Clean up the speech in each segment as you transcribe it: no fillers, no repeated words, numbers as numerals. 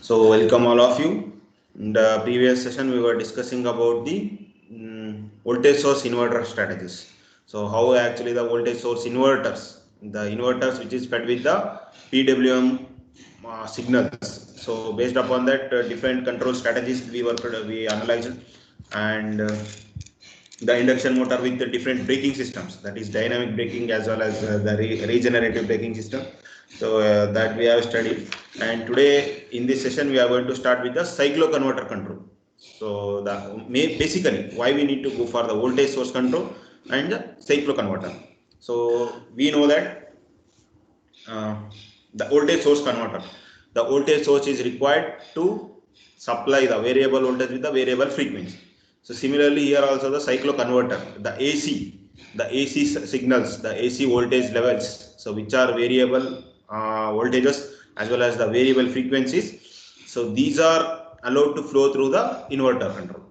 So welcome all of you. In the previous session, we were discussing about the voltage source inverter strategies. So how actually the voltage source inverters which is fed with the PWM signals. So based upon that, different control strategies we analyzed, and the induction motor with the different braking systems, that is dynamic braking as well as the regenerative braking system. So that we have studied, and today in this session we are going to start with the cycloconverter control. So basically why we need to go for the voltage source control and the cycloconverter. So we know that the voltage source converter, the voltage source is required to supply the variable voltage with the variable frequency. So similarly here also the cycloconverter, the AC signals, the AC voltage levels, so which are variable voltages as well as the variable frequencies. So these are allowed to flow through the inverter control.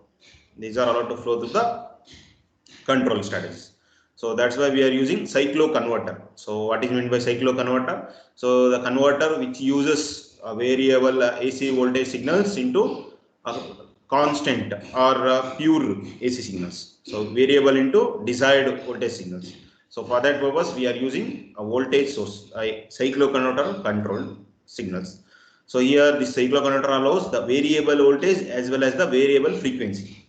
These are allowed to flow through the control strategies. So that's why we are using cycloconverter. So what is meant by cycloconverter? So the converter which uses a variable AC voltage signals into a constant or pure AC signals. So variable into desired voltage signals. So for that purpose, we are using a voltage source, a cycloconverter control signals. So here this cycloconverter allows the variable voltage as well as the variable frequency.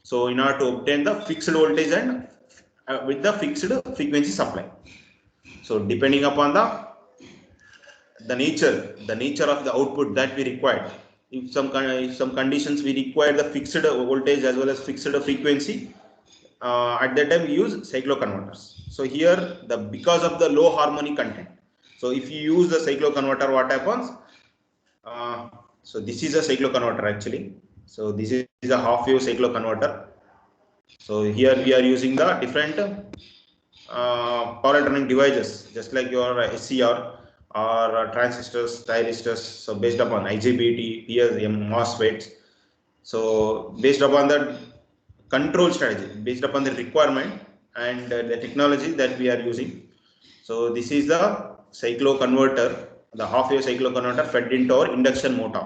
So in order to obtain the fixed voltage and with the fixed frequency supply. So depending upon the nature of the output that we require, if some conditions we require the fixed voltage as well as fixed frequency, at that time we use cycloconverters. So here because of the low harmonic content, so if you use the cycloconverter, what happens? So this is a cycloconverter actually. So this is a half wave cycloconverter. So here we are using the different power electronic devices, just like your SCR or transistors, thyristors. So based upon IGBT, PSM, MOSFETs. So based upon the control strategy, based upon the requirement and the technology that we are using. So this is the cycloconverter, the half-wave cycloconverter fed into our induction motor.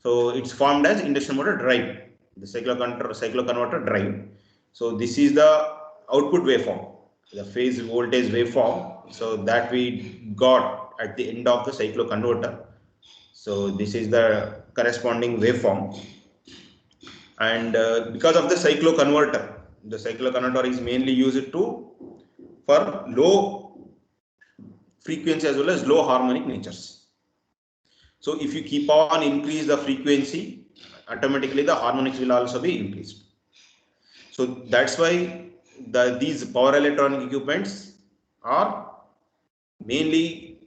So it's formed as induction motor drive, the cycloconverter drive. So this is the output waveform, the phase voltage waveform. So that we got at the end of the cycloconverter. So this is the corresponding waveform. And because of the cycloconverter is mainly used for low frequency as well as low harmonic natures. So if you keep on increase the frequency, automatically the harmonics will also be increased. So that's why these power electronic equipments are mainly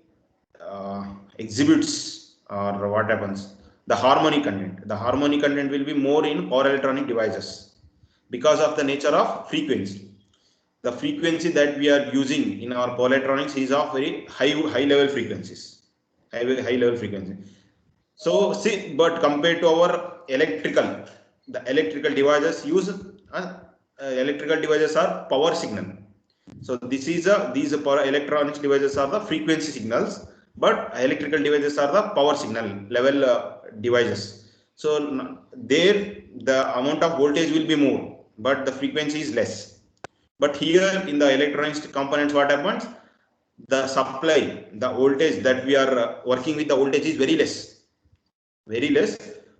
exhibits, or what happens, the harmonic content. The harmonic content will be more in power electronic devices because of the nature of frequency. The frequency that we are using in our power electronics is of very high level frequencies, high level frequency. So see, but compared to our the electrical devices electrical devices are power signal. So these power electronics devices are the frequency signals, but electrical devices are the power signal level devices. So there the amount of voltage will be more, but the frequency is less. But here in the electronics components, what happens? The supply, the voltage that we are working with, the voltage is very less,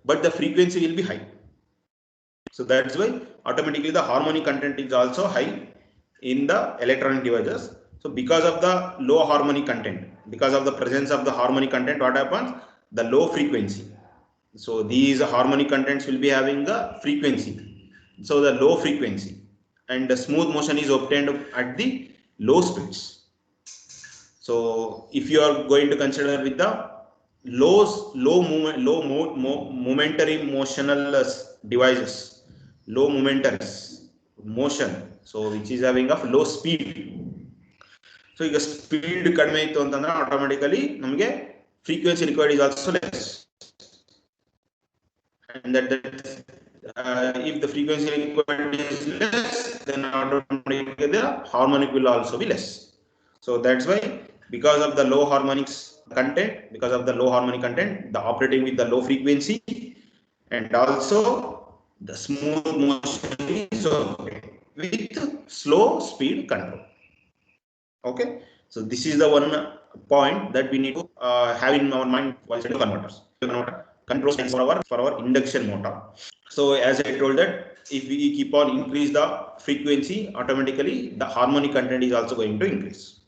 but the frequency will be high. So that's why automatically the harmonic content is also high in the electronic devices. So because of the low harmonic content, because of the presence of the harmonic content, what happens? The low frequency. So these harmonic contents will be having the frequency. So the low frequency and the smooth motion is obtained at the low speeds. So if you are going to consider with the momentary motional devices, low momentary motion, so which is having of low speed. So ಈಗ speed ಕಡಿಮೆ ಇತ್ತು ಅಂತಂದ್ರೆ automatically ನಮಗೆ frequency required is also less, and that if the frequency required is less, then automatically the harmonic will also be less. So that's why because of the low harmonics content, the operating with the low frequency, and also the smooth motion is okay with slow speed control. Okay, so this is the one point that we need to have in our mind while studying converters. Control stands for our induction motor. So as I told that if we keep on increase the frequency, automatically the harmonic content is also going to increase.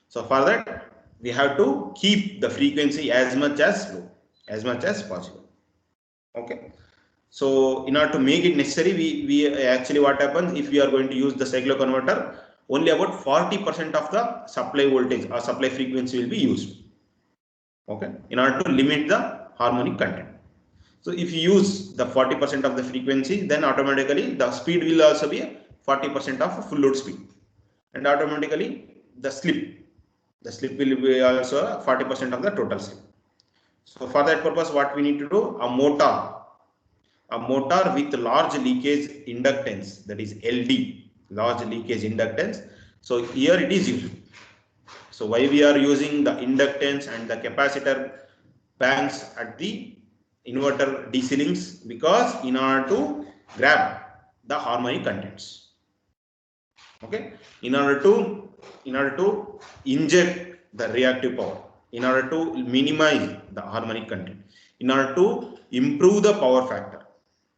So for that we have to keep the frequency as much as low, as much as possible. Okay. So in order to make it necessary, we actually what happens if we are going to use the cycloconverter, only about 40% of the supply voltage or supply frequency will be used. Okay, in order to limit the harmonic content. So if you use the 40% of the frequency, then automatically the speed will also be 40% of full load speed, and automatically the slip will be also 40% of the total slip. So for that purpose, what we need to do, a motor with large leakage inductance, that is LD, large leakage inductance. So here it is used. So why we are using the inductance and the capacitor banks at the inverter DC links? Because in order to grab the harmonic contents. Okay, in order to inject the reactive power, in order to minimize the harmonic content, in order to improve the power factor.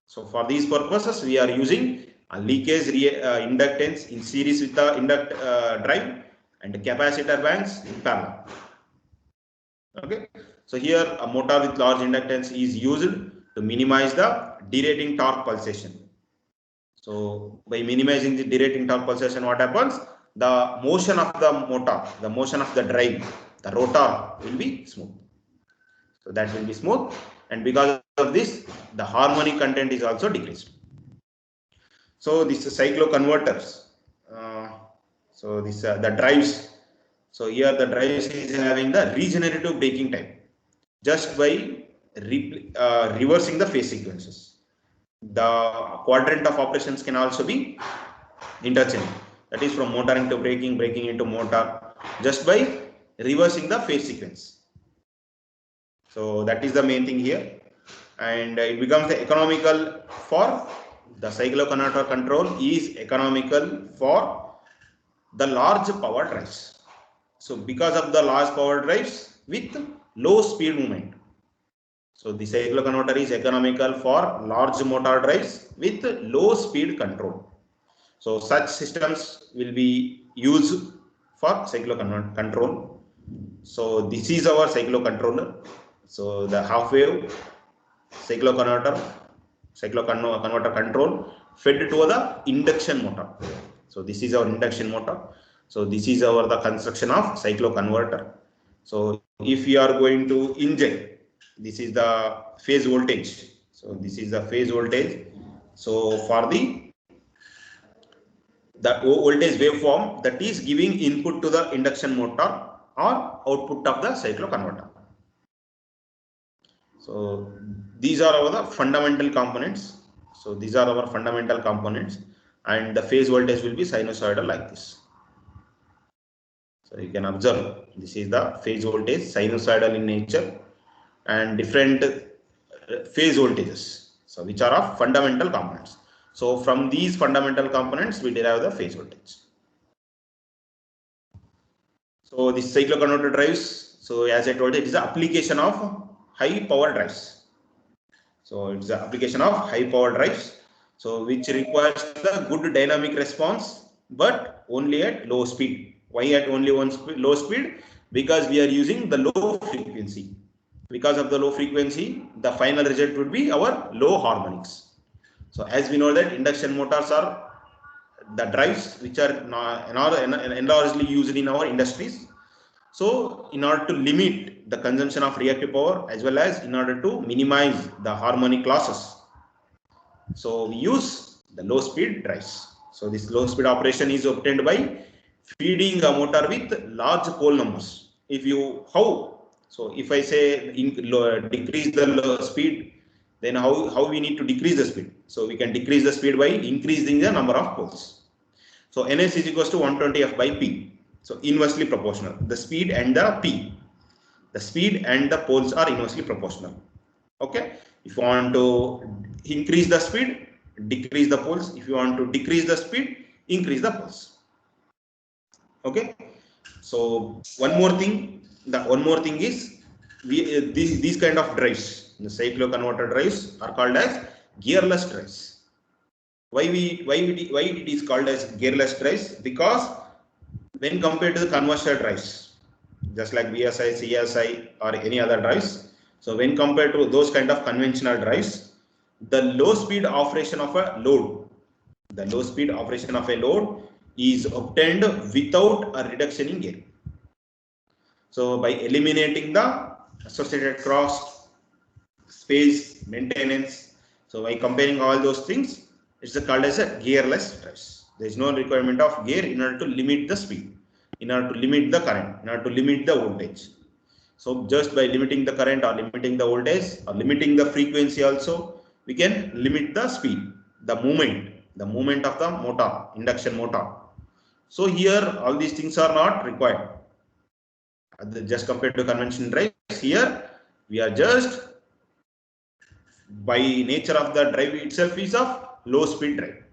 So for these purposes, we are using a leakage inductance in series with the drive and capacitor banks in parallel. Okay, so here a motor with large inductance is used to minimize the derating torque pulsation. So by minimizing the derating torque pulsation, what happens? The motion of the motor, the motion of the drive, the rotor will be smooth. So that will be smooth, and because of this, the harmonic content is also decreased. So this is cycloconverters. So this the drives. So here the drives is having the regenerative braking time, just by reversing the phase sequences. The quadrant of operations can also be interchanged. That is from motoring to braking, braking into motor, just by reversing the phase sequence. So that is the main thing here, and it becomes the economical for the cycloconverter control is economical for the large power drives. So because of the large power drives with low speed movement, so the cycloconverter is economical for large motor drives with low speed control. So such systems will be used for cycloconverter control. So this is our cyclocontroller. So the half wave cycloconverter control fed to the induction motor. So this is our induction motor. So this is the construction of cycloconverter. So if you are going to inject, this is the phase voltage. So this is the phase voltage. So for the voltage waveform that is giving input to the induction motor or output of the cycloconverter. So these are our fundamental components. So these are our fundamental components, and the phase voltage will be sinusoidal like this. So you can observe this is the phase voltage, sinusoidal in nature, and different phase voltages. So which are of fundamental components. So from these fundamental components we derive the phase voltage. So this cycloconverter drives. So as I told you, it is the application of high power drives. So it's the application of high power drives. So which requires the good dynamic response, but only at low speed. Why at only low speed? Because we are using the low frequency. Because of the low frequency, the final result would be our low harmonics. So as we know that induction motors are the drives which are largely used in our industries. So in order to limit the consumption of reactive power as well as in order to minimize the harmonic losses, so we use the low speed drives. So this low speed operation is obtained by feeding a motor with large pole numbers. So if I say decrease the speed, then how we need to decrease the speed? So we can decrease the speed by increasing the number of poles. So NS is equals to 120 F by P. So inversely proportional. The speed and the P. The speed and the poles are inversely proportional. Okay. If you want to increase the speed, decrease the poles. If you want to decrease the speed, increase the poles. Okay. So one more thing. The one more thing is these kind of drives, the cycloconverter drives, are called as gearless drives. Why it is called as gearless drives? Because when compared to the converter drives, just like VSI, CSI, or any other drives, so when compared to those kind of conventional drives, the low speed operation of a load, is obtained without a reduction in gain. So by eliminating the associated cost, space, maintenance, so by comparing all those things, it's called as a gearless drives. There is no requirement of gear in order to limit the speed, in order to limit the current, in order to limit the voltage. So just by limiting the current or limiting the voltage or limiting the frequency also, we can limit the speed, the movement of the motor, induction motor. So here all these things are not required. Just compared to conventional drives, here we are just, by nature of the drive itself is of low speed drive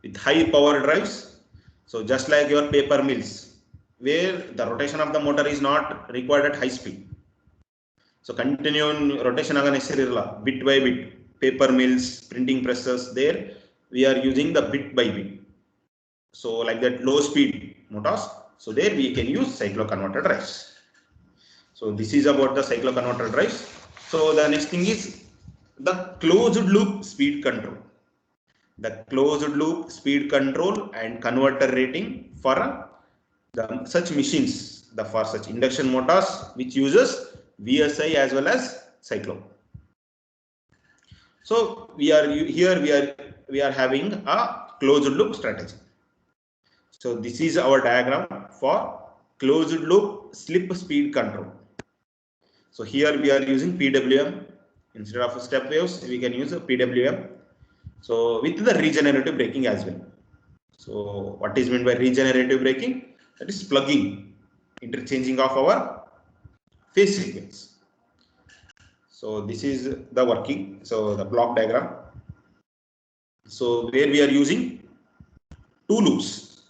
with high power drives. So just like your paper mills, where the rotation of the motor is not required at high speed. So continuous rotation aga necessary bit by bit. Paper mills, printing presses, there we are using the bit by bit. So like that low speed motors. So there we can use cycloconverter drives. So this is about the cycloconverter drives. So the next thing is the closed loop speed control. The closed loop speed control and converter rating for such machines, for such induction motors which uses VSI as well as cyclo. So we are having a closed loop strategy. So this is our diagram for closed loop slip speed control. So here we are using PWM instead of step waves. We can use a PWM. So with the regenerative braking as well. So what is meant by regenerative braking? That is plugging, interchanging of our phase sequence. So this is the working. So the block diagram. So where we are using two loops.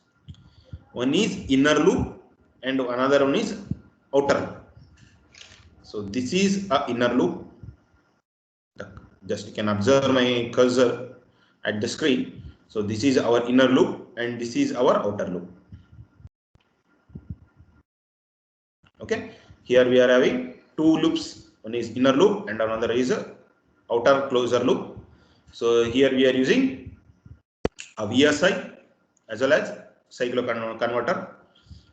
One is inner loop and another one is outer loop. So this is a inner loop. Just you can observe my cursor at the screen. So this is our inner loop and this is our outer loop. Okay. Here we are having two loops. One is inner loop and another is outer closure loop. So here we are using a VSI as well as cycloconverter.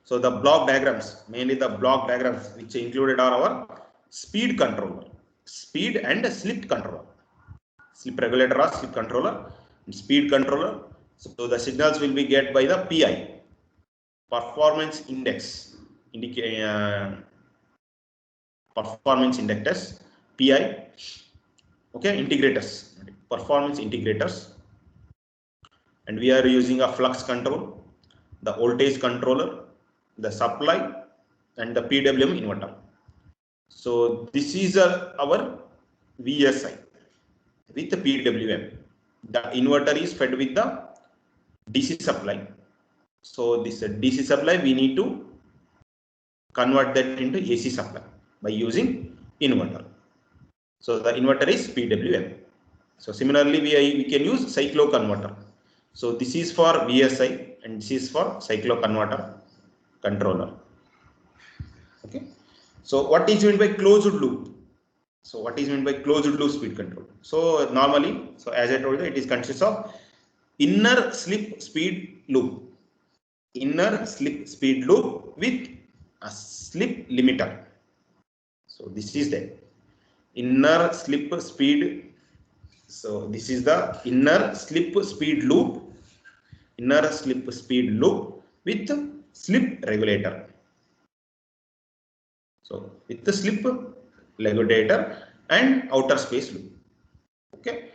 So the block diagrams, mainly the block diagrams which included are our speed controller, speed and slip controller, slip regulator or slip controller, and speed controller. So the signals will be get by the PI, performance index, performance indicators, PI. Okay, integrators, performance integrators, and we are using a flux control, the voltage controller, the supply, and the PWM inverter. So this is our VSI with the PWM. The inverter is fed with the DC supply. So this DC supply we need to convert that into AC supply by using inverter. So the inverter is PWM. So similarly we can use cycloconverter. So this is for VSI and this is for cycloconverter controller. Okay. So what is meant by closed loop? So what is meant by closed loop speed control? So normally, so as I told you, it is consists of inner slip speed loop, inner slip speed loop with a slip limiter. So this is the inner slip speed. So this is the inner slip speed loop, with slip regulator. So with the slip regulator and outer space loop. Okay.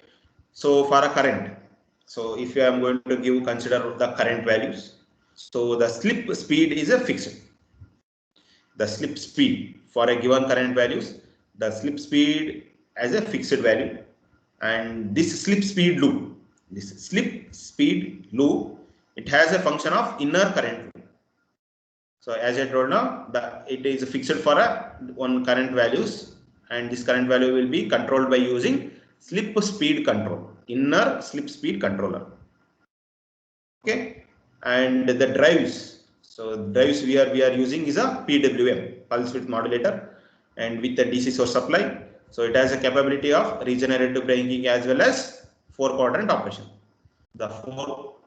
So for a current, so if I am going to consider the current values. So the slip speed is a fixed. The slip speed for a given current values, the slip speed as a fixed value, and this slip speed loop, it has a function of inner current. So as I told now, it is fixed for one current values, and this current value will be controlled by using slip speed control, inner slip speed controller. Okay, and the drives. So drives we are using is a PWM, pulse width modulator, and with the DC source supply. So it has a capability of regenerative braking as well as 4-quadrant operation.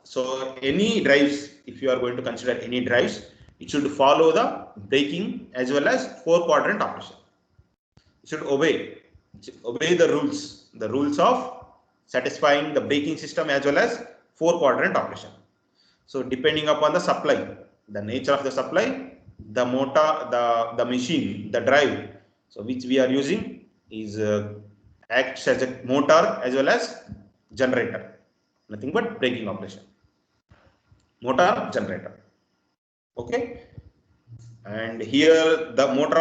So any drives, if you are going to consider any drives, it should follow the braking as well as 4-quadrant operation. It should obey the rules of satisfying the braking system as well as 4-quadrant operation. So depending upon the supply, the nature of the supply, the motor, the machine, the drive, so which we are using is acts as a motor as well as generator. Nothing but braking operation. Motor, generator. Okay. And here the motor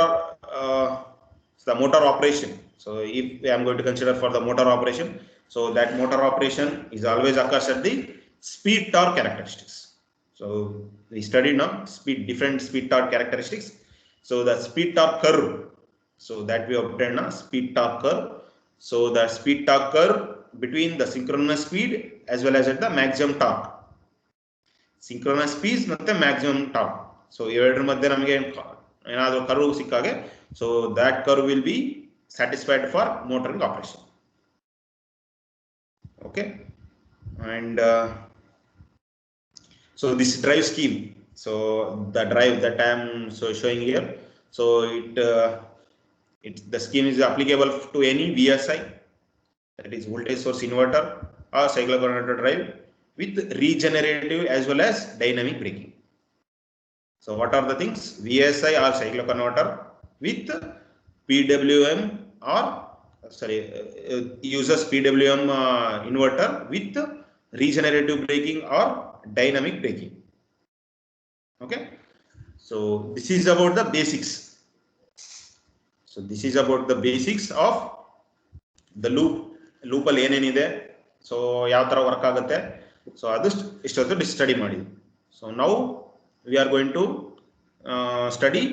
operation. So if I am going to consider for the motor operation, so that motor operation is always occurs at the speed torque characteristics. So we studied now different speed torque characteristics. So the speed torque curve, so that we obtained now speed torque curve. So the speed torque curve between the synchronous speed as well as at the maximum torque. Synchronous speed ಮತ್ತೆ maximum torque. So ಎರಡರ ಮಧ್ಯೆ ನಮಗೆ ಏನಾದರೂ curve ಸಿಕ್ಕಾಗೆ, so that curve will be satisfied for motoring operation. Okay, and so this drive scheme, so the drive that I am showing here, so the scheme is applicable to any VSI, that is voltage source inverter or cycloconverter drive with regenerative as well as dynamic braking. So what are the things? VSI or cycloconverter with PWM or uses PWM inverter with regenerative braking or dynamic braking. Okay, so this is about the basics. So this is about the basics of the loop ಅಲ್ಲಿ ಏನೇನಿದೆ, so ಯಾವ ತರ work ಆಗುತ್ತೆ, so ಅದು ಇಷ್ಟೊತ್ತು study ಮಾಡಿದ್ವಿ. So now we are going to study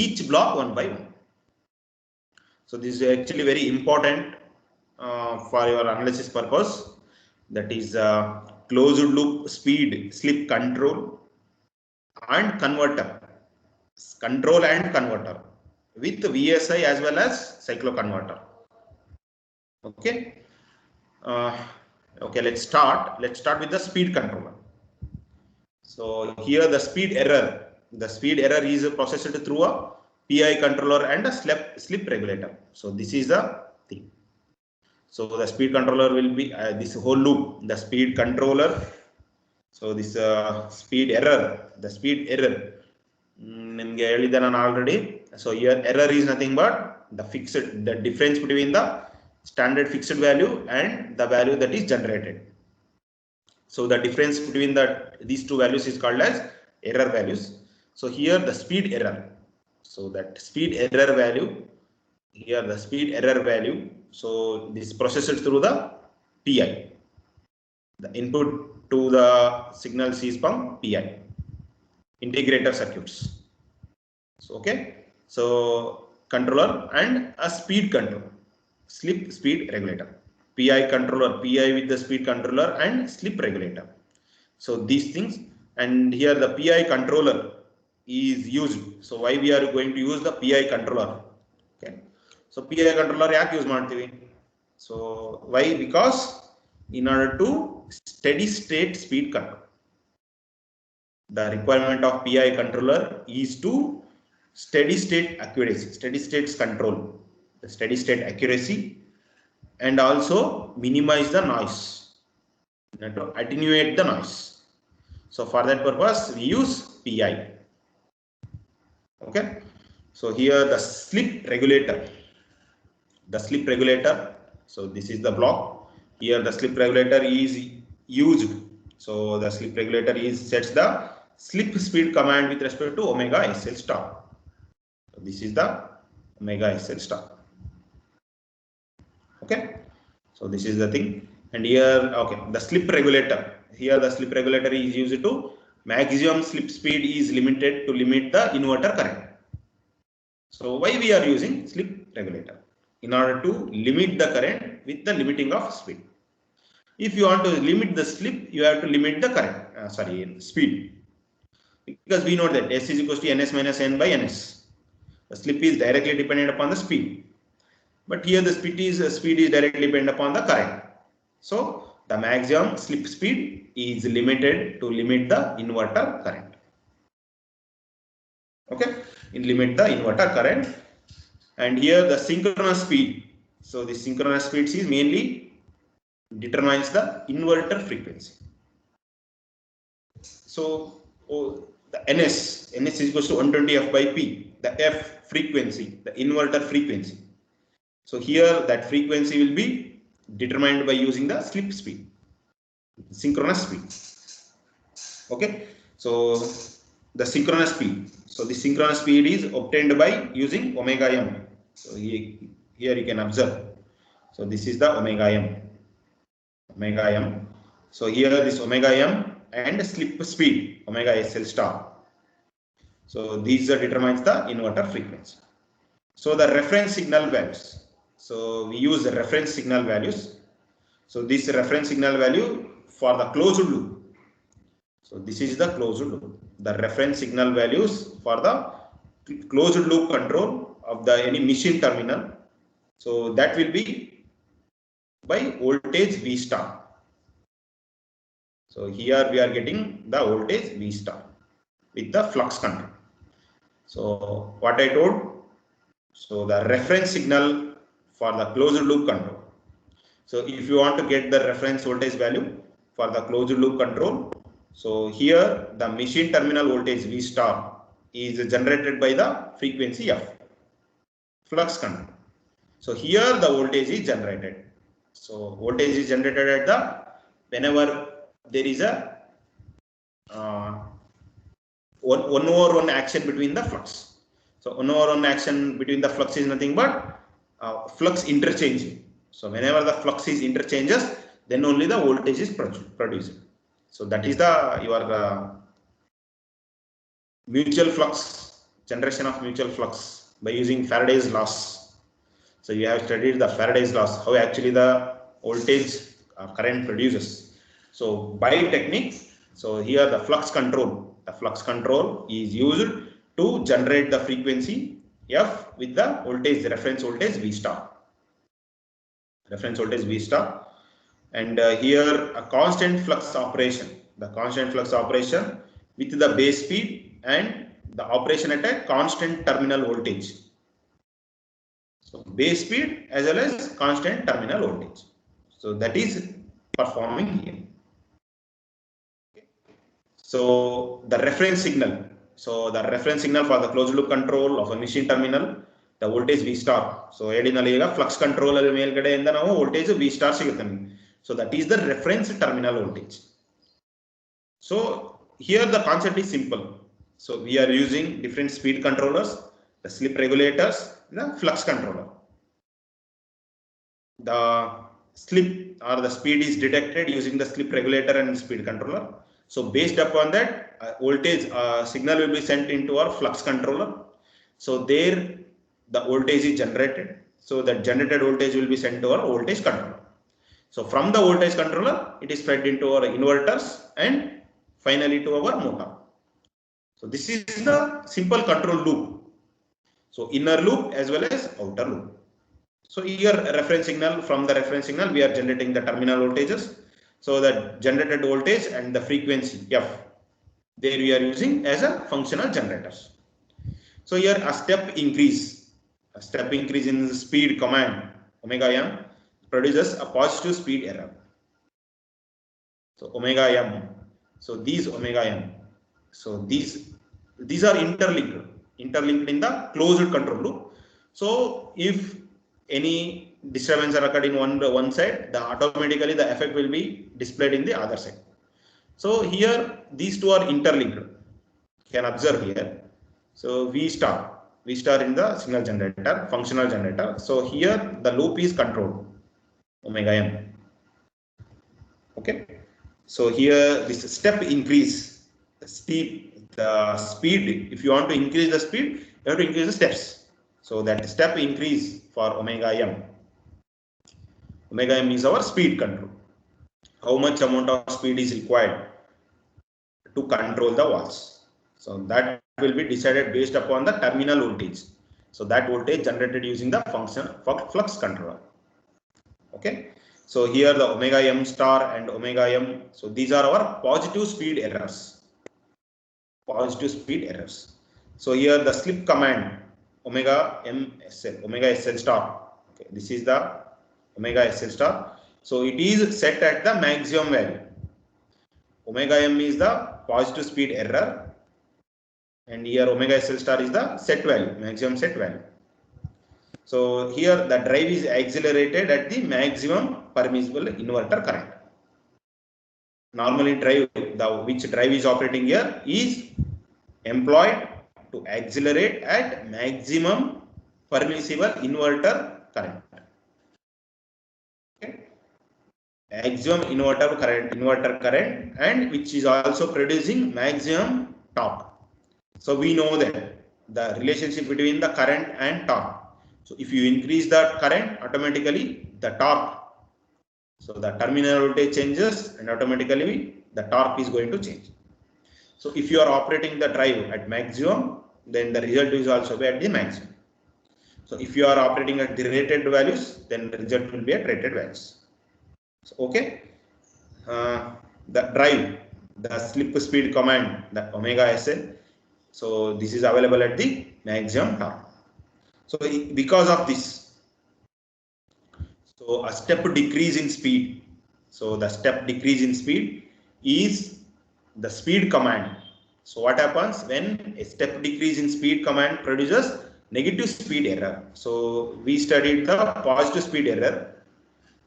each block one by one. So this is actually very important for your analysis purpose, that is closed loop speed slip control and converter with VSI as well as cycloconverter. Okay, okay, let's start with the speed controller. So here the speed error is processed through a PI controller and a slip regulator. So this is the thing. So the speed controller will be this whole loop, the speed controller. So this speed error nimge helide nanu already. So here error is nothing but the difference between the standard fixed value and the value that is generated. So the difference between these two values is called as error values. So here the speed error. So that speed error value, here the speed error value. So this is processed through the PI. The input to the signals is from PI, integrator circuits. So okay. So controller and a speed controller, slip speed regulator. PI controller, PI with the speed controller and slip regulator. So these things, and here the PI controller is used. So why we are going to use the PI controller? Okay. So PI controller yak use ಮಾಡ್ತೀವಿ? So why? Because in order to steady state speed control, the requirement of PI controller is to steady state accuracy, steady state control, the steady state accuracy, and also minimize the noise, to attenuate the noise. So for that purpose we use PI. Okay. So here the slip regulator. So this is the block. Here the slip regulator is used. So the slip regulator sets the slip speed command with respect to omega SL star. So this is the omega SL star. Okay, so this is the thing. And here, okay, the slip regulator. Here the slip regulator is used to maximum slip speed is limited to limit the inverter current. So why we are using slip regulator? In order to limit the current with the limiting of speed. If you want to limit the slip, you have to limit the current, speed. Because we know that S is equals to Ns minus N by Ns. The slip is directly dependent upon the speed. But here the speed is directly dependent upon the current. So the maximum slip speed is limited to limit the inverter current. Okay, limit the inverter current. And here the synchronous speed. So the synchronous speed is mainly determines the inverter frequency. So the Ns is equals to 120 F by P, the F frequency, the inverter frequency. So here that frequency will be determined by using the slip speed, synchronous speed. Okay, so the synchronous speed. So the synchronous speed is obtained by using omega m. So here you can observe. So this is the omega m. So here this omega m and slip speed omega SL star. So these determines the inverter frequency. So the reference signal values. So we use the reference signal values. So this reference signal value for the closed loop. So this is the closed loop. The reference signal values for the closed loop control of the any machine terminal. So that will be by voltage V star. So here we are getting the voltage V star with the flux control. So what I told, so the reference signal for the closed loop control. So if you want to get the reference voltage value for the closed loop control, so here the machine terminal voltage V star is generated by the frequency F, flux control. So here the voltage is generated. So voltage is generated at the whenever there is a 1/1 action between the flux. So 1/1 action between the flux is nothing but flux interchange. So whenever the flux is interchanges, then only the voltage is produced. So that is the your mutual flux, generation of mutual flux by using Faraday's laws. So you have studied the Faraday's laws, how actually the voltage current produces. So by technique, so here the flux control is used to generate the frequency F with the voltage, reference voltage V star. Reference voltage V star. And here a constant flux operation, the constant flux operation with the base speed and the operation at a constant terminal voltage. So base speed as well as constant terminal voltage. So that is performing here. So the reference signal. So the reference signal for the closed loop control of a machine terminal, the voltage V star. So flux control voltage V star. So that is the reference terminal voltage. So here the concept is simple. So we are using different speed controllers, the slip regulators, the flux controller. The slip or the speed is detected using the slip regulator and speed controller. So based upon that, voltage signal will be sent into our flux controller. So there the voltage is generated. So that generated voltage will be sent to our voltage controller. So from the voltage controller, it is fed into our inverters and finally to our motor. So this is the simple control loop. So inner loop as well as outer loop. So here reference signal, from the reference signal we are generating the terminal voltages. So the generated voltage and the frequency F, there we are using as a functional generators. So here a step increase in the speed command omega m produces a positive speed error. So omega m. So these omega m. So these are interlinked in the closed control loop. So if any disturbance are occurred in one side, automatically the effect will be displayed in the other side. So here these two are interlinked. can observe here. So V star in the signal generator, functional generator. So here the loop is controlled, omega m. Okay. So here this step increase, the speed. If you want to increase the speed, you have to increase the steps. So that step increase for omega m. Omega m is our speed control. How much amount of speed is required to control the valves. So that will be decided based upon the terminal voltage. So that voltage generated using the function flux controller. Okay. So here the omega m star and omega m. So these are our positive speed errors. Positive speed errors. So here the slip command omega m sl, omega sl star. Okay. This is the omega sl star. So it is set at the maximum value. Omega m is the positive speed error, and here omega sl star is the set value, maximum set value. So here the drive is accelerated at the maximum permissible inverter current. Normally which drive is operating here is employed to accelerate at maximum permissible inverter current. Okay. Maximum inverter current, and which is also producing maximum torque. So we know that the relationship between the current and torque. So if you increase the current, automatically the torque. So the terminal voltage changes, and automatically the torque is going to change. So if you are operating the drive at maximum, then the result is also be at the maximum. So if you are operating at the rated values, then the result will be at rated values. So, okay. The drive, the slip speed command, the omega sl. So this is available at the maximum torque. So because of this, so a step decrease in speed. So the step decrease in speed is the speed command. So what happens when a step decrease in speed command produces negative speed error? So we studied the positive speed error.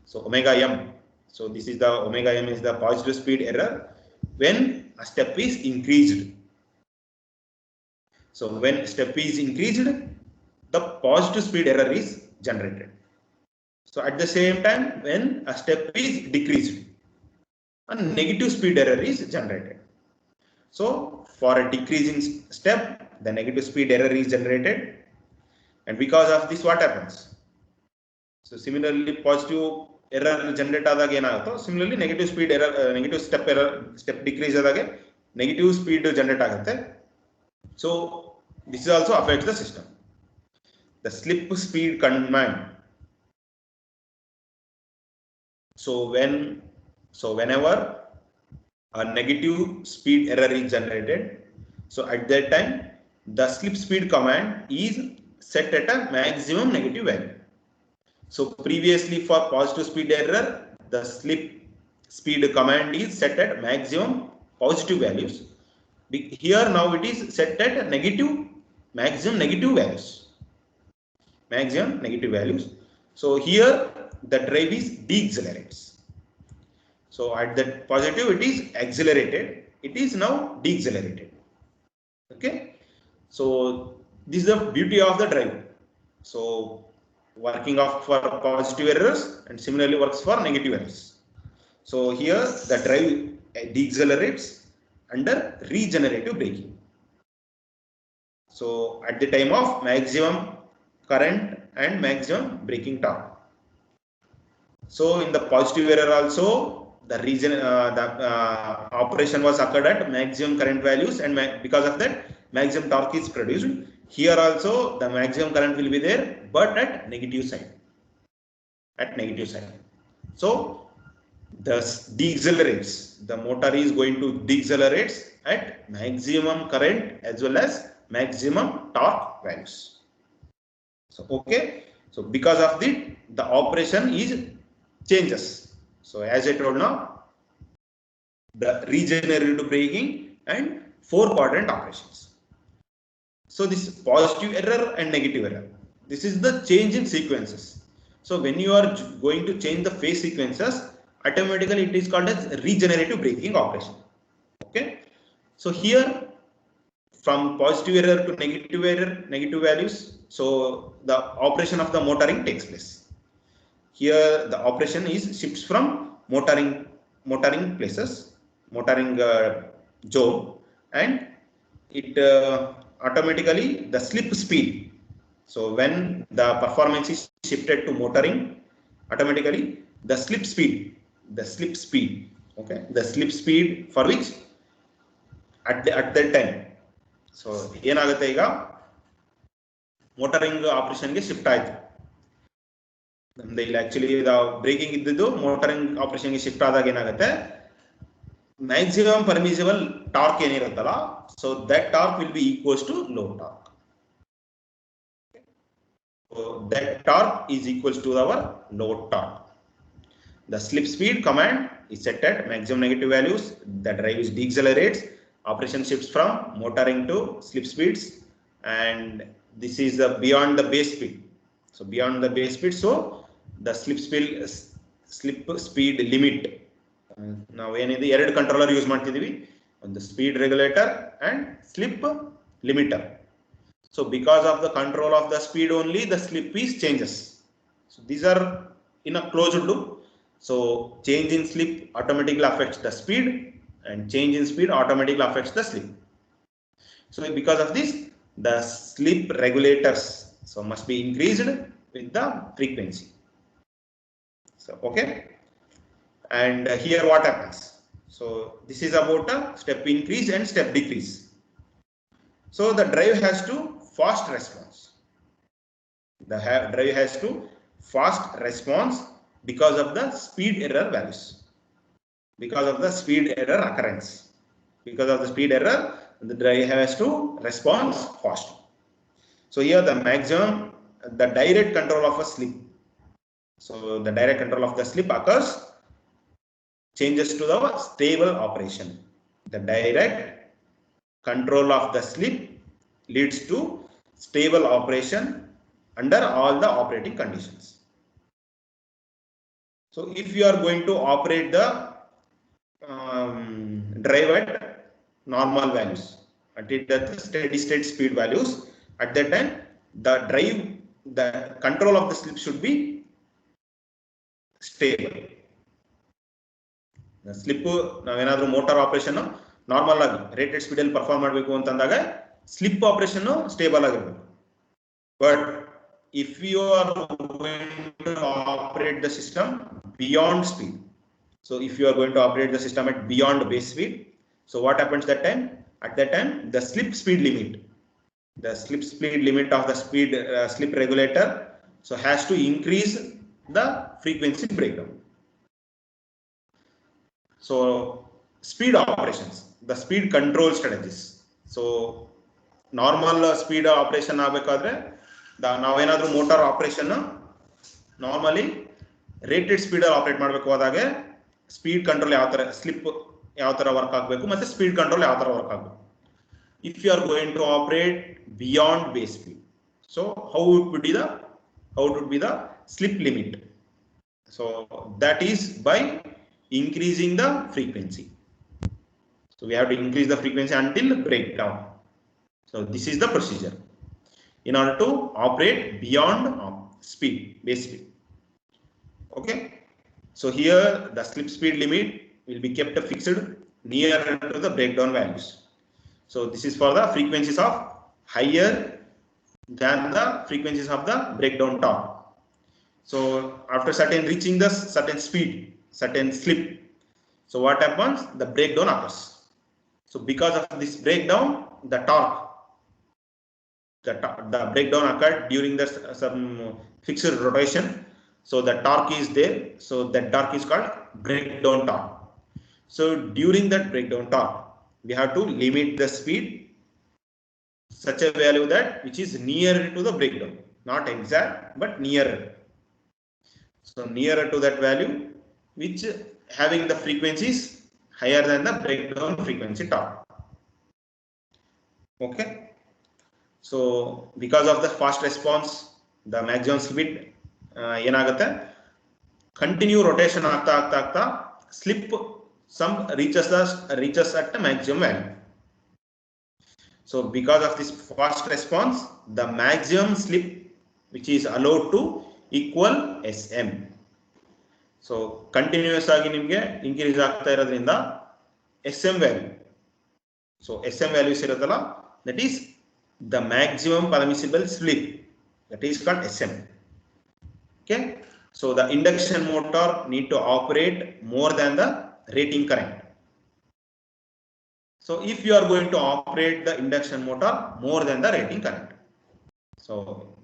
So omega m. So this is the omega m is the positive speed error when a step is increased. So when step is increased, the positive speed error is generated. So at the same time, when a step is decreased, a negative speed error is generated. So for a decreasing step, the negative speed error is generated, and because of this, what happens? So similarly, positive error generate again. Similarly, negative speed error, negative step decrease again, negative speed generate agate. So this also affects the system. The slip speed command. So whenever a negative speed error is generated, so at that time the slip speed command is set at a maximum negative value. So previously for positive speed error, the slip speed command is set at maximum positive values. Here now it is set at maximum negative values. Maximum negative values. So here the drive is decelerates. So at that positive it is accelerated. It is now decelerated. Okay. So this is the beauty of the drive. So working off for positive errors and similarly works for negative errors. So here the drive decelerates under regenerative braking. So at the time of maximum current and maximum braking torque. So in the positive error also the operation was occurred at maximum current values, and because of that maximum torque is produced. Here also the maximum current will be there, but at negative side. So thus decelerates. The motor is going to decelerate at maximum current as well as maximum torque values. So okay. So because of the operation is changes. So as I told now, the regenerative braking and 4 quadrant operations. So this is positive error and negative error. This is the change in sequences. So when you are going to change the phase sequences, automatically it is called as regenerative braking operation. Okay. So here from positive error to negative error, negative values. So the operation of the motoring takes place. Here the operation is shifts from motoring places, motoring zone, and it automatically the slip speed. So when the performance is shifted to motoring, automatically the slip speed, okay, the slip speed for which at that time. So ಏನಾಗುತ್ತೆ ಈಗ ಮೋಟರಿಂಗ್ ಆಪರೇಷನ್ಗೆ shift ಆಯ್ತು. ನಮ್ದು ಇಲ್ಲಿ actually breaking ಇದ್ದಿದ್ದು ಮೋಟರಿಂಗ್ ಆಪರೇಷನ್ಗೆ shift ಆದಾಗ ಏನಾಗುತ್ತೆ, maximum permissible torque ಏನಿರುತ್ತಲ್ಲ, so that torque will be equals to low torque. So that torque is equals to our load torque. The slip speed command is set at maximum negative values. The drive is decelerates. Operation shifts from motoring to slip speeds, and this is the beyond the base speed. So beyond the base speed, so the slip speed limit. Now ಏನಿದೆ ಎರಡು controller use ಮಾಡ್ತಿದೀವಿ, ಒಂದು speed regulator and slip limiter. So because of the control of the speed only, the slip is changes. So these are in a closed loop. So change in slip automatically affects the speed, and change in speed automatically affects the slip. So because of this, the slip regulators so must be increased with the frequency. So okay, and here what happens? So this is about a step increase and step decrease. So the drive has to fast response. The drive has to fast response because of the speed error values, because of the speed error occurrence. Because of the speed error, the drive has to respond fast. So here the maximum, the direct control of a slip. So the direct control of the slip occurs, changes to the stable operation. The direct control of the slip leads to stable operation under all the operating conditions. So if you are going to operate the drive at normal values, at the steady state speed values, at that time the drive, the control of the slip should be stable. The slip ನಾವೇನಾದ್ರೂ motor operation normal ಆಗಿ rated speed ಅಲ್ಲಿ perform ಮಾಡಬೇಕು ಅಂತಂದಾಗ slip operation stable ಆಗಿರಬೇಕು. But if you are going to operate the system beyond speed, so if you are going to operate the system at beyond base speed, so what happens that time? At that time the slip speed limit of the speed slip regulator so has to increase the frequency breakdown. So speed operations, the speed control strategies. So normal speed operation ಆಗಬೇಕಾದ್ರೆ ನಾವೇನಾದ್ರೂ motor operation normally rated speed ಅಲ್ಲಿ operate ಮಾಡಬೇಕು ಆದಾಗ speed control ಯಾವ ತರ, slip ಯಾವ ತರ work ಆಗಬೇಕು ಮತ್ತೆ ಸ್ಪೀಡ್ ಕಂಟ್ರೋಲ್ ಯಾವ ತರ ವರ್ಕ್ ಆಗಬೇಕು. If you are going to operate beyond base speed, so how it would be the slip limit. So that is by increasing the frequency. So we have to increase the frequency until breakdown. So this is the procedure in order to operate beyond speed, base speed. Okay. So here the slip speed limit will be kept fixed near to the breakdown values. So this is for the frequencies of higher than the frequencies of the breakdown torque. So after reaching the certain speed, certain slip, so what happens? The breakdown occurs. So because of this breakdown, the torque, the breakdown occurred during the some fixed rotation. So the torque is there. So that torque is called breakdown torque. So during that breakdown torque, we have to limit the speed such a value that which is nearer to the breakdown, not exact but nearer. So nearer to that value which having the frequencies higher than the breakdown frequency torque. Okay. So because of the fast response, the maximum speed ಏನಾಗುತ್ತೆ, continue rotation ಆಗ್ತಾ slip some reaches at the maximum value. So because of this fast response, the maximum slip which is allowed to equal SM. So continuous ಆಗಿ ನಿಮಗೆ increase ಆಗ್ತಾ ಇರೋದ್ರಿಂದ SM value. So SM values ಇರುತ್ತಲ್ಲ, that is the maximum permissible slip, that is called SM. Okay, so the induction motor need to operate more than the rating current. So if you are going to operate the induction motor more than the rating current, so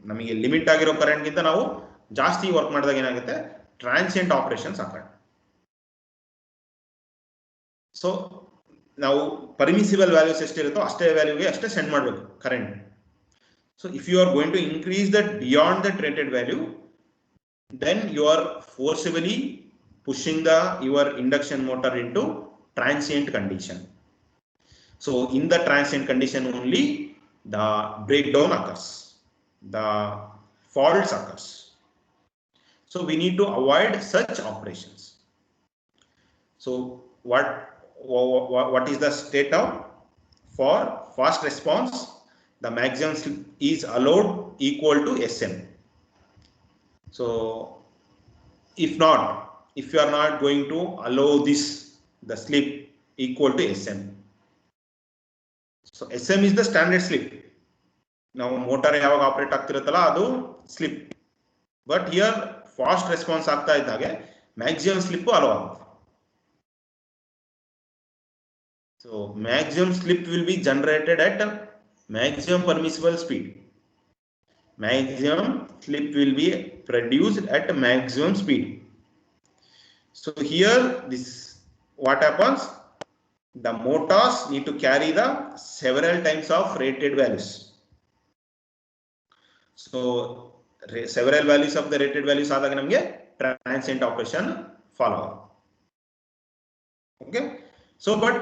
ನಮಗೆ limit ಆಗಿರೋ current ಗಿಂತ ನಾವು ಜಾಸ್ತಿ work ಮಾಡಿದಾಗ ಏನಾಗುತ್ತೆ, transient operations ಆಗ್ತವೆ. So ನಾವು permissible values ಎಷ್ಟಿರುತ್ತೋ ಅಷ್ಟೇ ವ್ಯಾಲ್ಯೂಗೆ ಅಷ್ಟೇ ಸೆಂಡ್ ಮಾಡಬೇಕು current. So if you are going to increase that beyond that rated value, then you are forcibly pushing your induction motor into transient condition. So in the transient condition only the breakdown occurs, the faults occurs. So we need to avoid such operations. So what is the state now? For fast response, the maximum slip is allowed equal to SM. So if you are not going to allow this, the slip equal to SM. So SM is the standard slip. Now motor ಯಾವಾಗ operate ಆಗ್ತಿರುತ್ತಲ್ಲ ಅದು slip. But here fast response ಆಗ್ತಾ ಇದ್ದಾಗೆ maximum slip hello ಆಗುತ್ತೆ. So maximum slip will be generated at maximum permissible speed. Maximum slip will be produced at maximum speed. So here this what happens, the motors need to carry the several times of rated values. So several values of the rated values ಆದಾಗ ನಮಗೆ transient operation follow. Okay, so but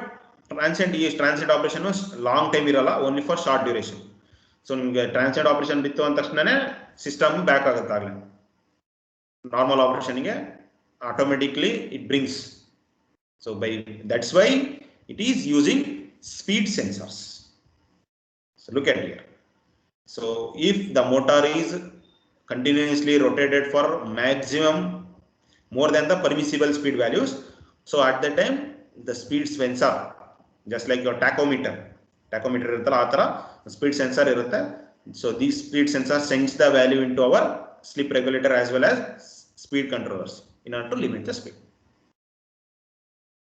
transient operation long time ಇರಲ್ಲ, only for short duration. So ನಿಮಗೆ transient operation ಬಿತ್ತು ಅಂದ ತಕ್ಷಣನೇ system back ಆಗುತ್ತೆ. ಆಗಲಿ normal ಆಪರೇಷನ್ಗೆ automatically it brings. So by that's why it is using speed sensors. So look at here. So if the motor is continuously rotated for maximum more than the permissible speed values, so at that time the speed swings up, just like your tachometer ಇರುತ್ತಲ್ಲ ಆ ಥರ speed sensor ಇರುತ್ತೆ. So these speed sensor sends the value into our slip regulator as well as speed controllers in order to limit the speed.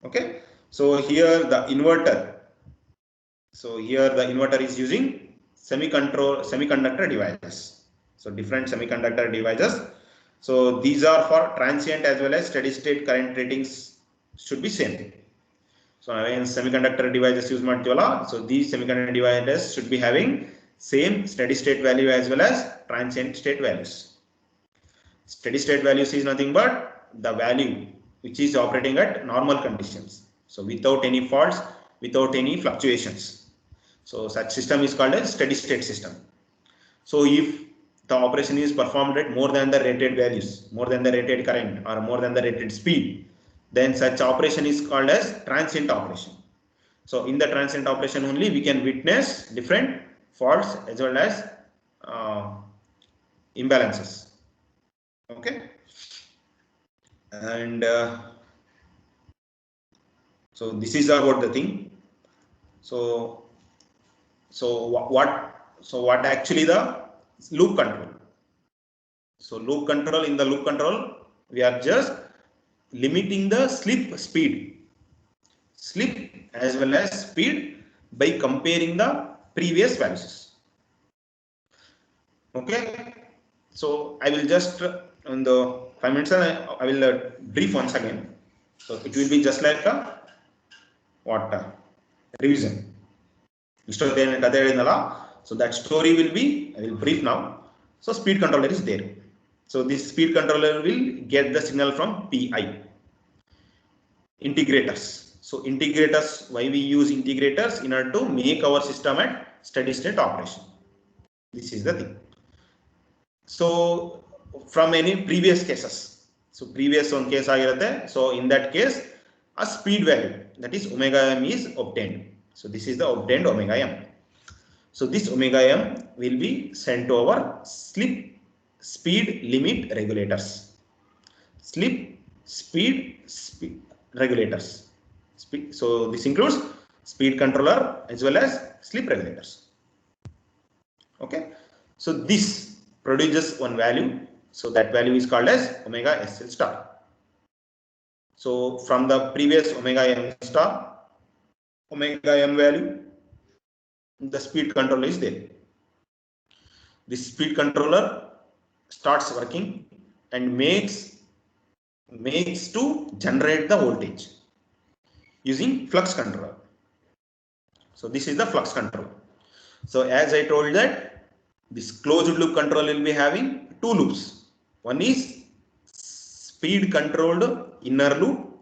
Okay, so here the inverter. So here the inverter is using semiconductor devices. So different semiconductor devices. So these are for transient as well as steady state current ratings should be same. So again semiconductor devices use ಮಾಡ್ತೀವಲ್ಲ, so these semiconductor devices should be having same steady state value as well as transient state values. Steady state values is nothing but the value which is operating at normal conditions, so without any faults, without any fluctuations. So such system is called a steady state system. So if the operation is performed at more than the rated values, more than the rated current or more than the rated speed, then such operation is called as transient operation. So in the transient operation only we can witness different faults as well as imbalances. Okay, and so this is about the thing. So what actually the loop control? So loop control, in the loop control we are just limiting the slip as well as speed by comparing the previous values. Okay, so I will just in the 5 minutes I will brief once again. So it will be just like a revision. ಇಷ್ಟೊತ್ತೇನು ಕಥೆ ಹೇಳಿದ್ನಲ್ಲ, so that story will be, I will brief now. So speed controller is there. So this speed controller will get the signal from PI. Integrators. So integrators, why we use integrators? In order to make our system at steady state operation. This is the thing. So from any previous cases, so previous one case ಆಗಿರುತ್ತೆ, so in that case a speed value, that is omega m, is obtained. So this is the obtained omega m. So this omega m will be sent to our slip speed limit regulators. Slip speed regulators. So this includes speed controller as well as slip regulators. Okay. So this produces one value. So that value is called as omega SL star. So from the previous omega m star, omega m value, the speed controller is there. This speed controller starts working and makes to generate the voltage using flux controller. So this is the flux control. So as I told that this closed loop control will be having two loops. One is speed controlled inner loop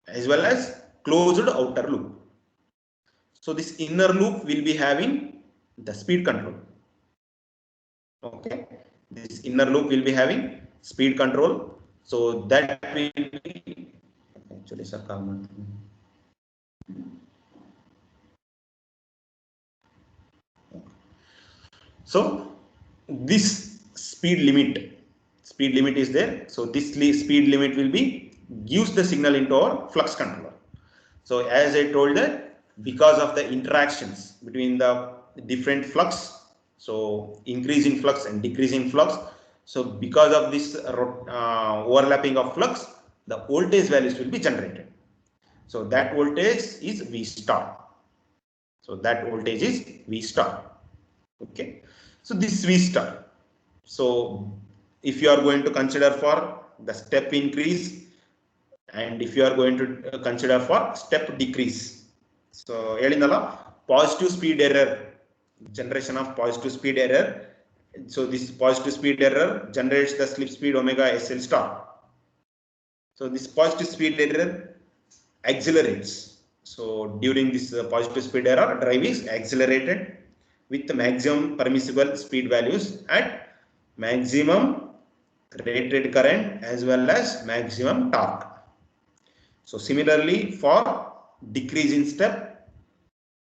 as well as closed outer loop. So this inner loop will be having the speed control. Okay, this inner loop will be having speed control. So that will be actually so this speed limit is there. So this speed limit will be gives the signal into our flux controller. So as I told that because of the interactions between the different flux, so increase in flux and decrease in flux, so because of this overlapping of flux, the voltage values will be generated. So that voltage is V star. So that voltage is V star. Okay. So this V star. So if you are going to consider for the step increase and if you are going to consider for step decrease. So positive speed error, generation of positive speed error. So this positive speed error generates the slip speed omega SL star. So this positive speed error accelerates. So during this positive speed error, drive is accelerated with the maximum permissible speed values at maximum rated current as well as maximum torque. So similarly for decrease in step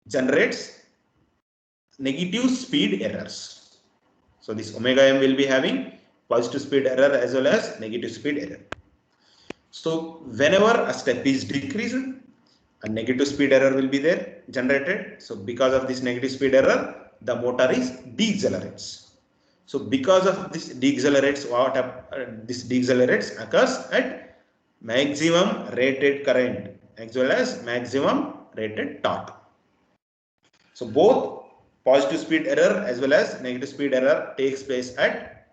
generates negative speed errors. So this omega m will be having positive speed error as well as negative speed error. So whenever a step is decreased, a negative speed error will be there generated. So because of this negative speed error, the motor is decelerates. So because of this decelerates, this decelerates occurs at maximum rated current as well as maximum rated torque. So both positive speed error as well as negative speed error takes place at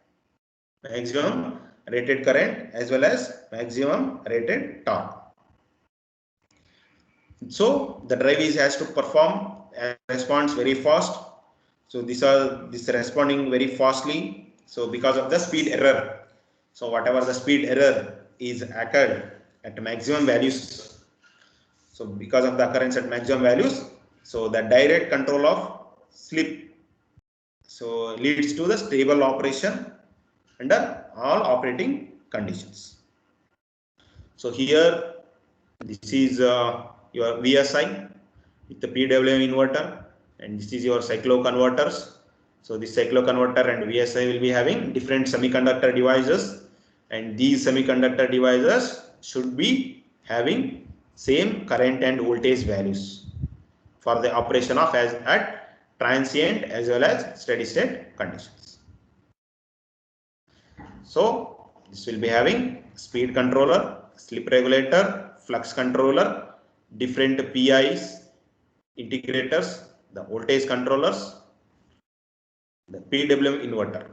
maximum rated current as well as maximum rated torque. So the drive has to perform and responds very fast. So this responding very fastly. So because of the speed error. So whatever the speed error is occurred at maximum values. So because of the occurrence at maximum values, so the direct control of slip so leads to the stable operation under all operating conditions. So here this is your VSI with the PWM inverter, and this is your cyclo converters. So this cyclo converter and VSI will be having different semiconductor devices, and these semiconductor devices should be having same current and voltage values for the operation of as at transient as well as steady state conditions. So this will be having speed controller, slip regulator, flux controller, different PIs, integrators, the voltage controllers, the PWM inverter,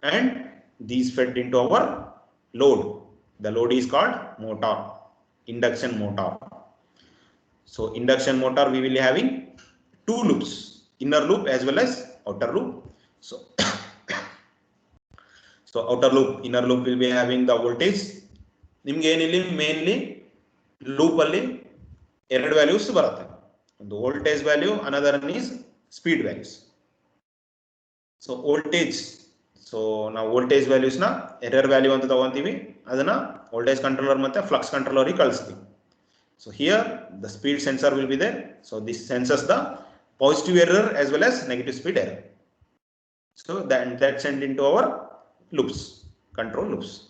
and these fed into our load. The load is called motor, induction motor. So induction motor we will be having two loops, inner loop as well as outer loop. So so outer loop, inner loop will be having the voltage. ನಿಮಗೆ ಏನಿಲ್ಲ mainly loop ಅಲ್ಲಿ ಎರಡು values ಬರುತ್ತೆ, ಒಂದು voltage value, another is speed values. So voltage, so ನಾವು voltage values ನ error value ಅಂತ ತಗೊಂತೀವಿ, ಅದನ್ನ ವೋಲ್ಟೇಜ್ ಕಂಟ್ರೋಲರ್ ಮತ್ತೆ ಫ್ಲಕ್ಸ್ ಕಂಟ್ರೋಲರ್ ಗೆ ಕಳಿಸ್ತೀವಿ. So here the speed sensor will be there. So this senses the positive error as well as negative speed error. So that sent into our loops, control loops.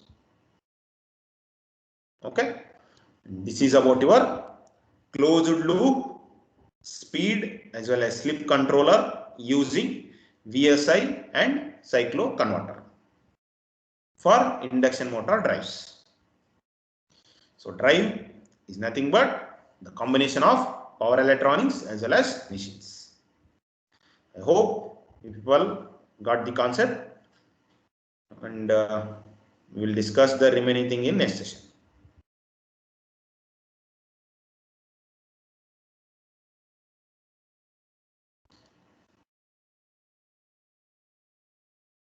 Okay, this is about your closed loop speed as well as slip controller using VSI and cyclo converter for induction motor drives. So drive is nothing but the combination of power electronics as well as machines. I hope you people got the concept, and we will discuss the remaining thing in next session.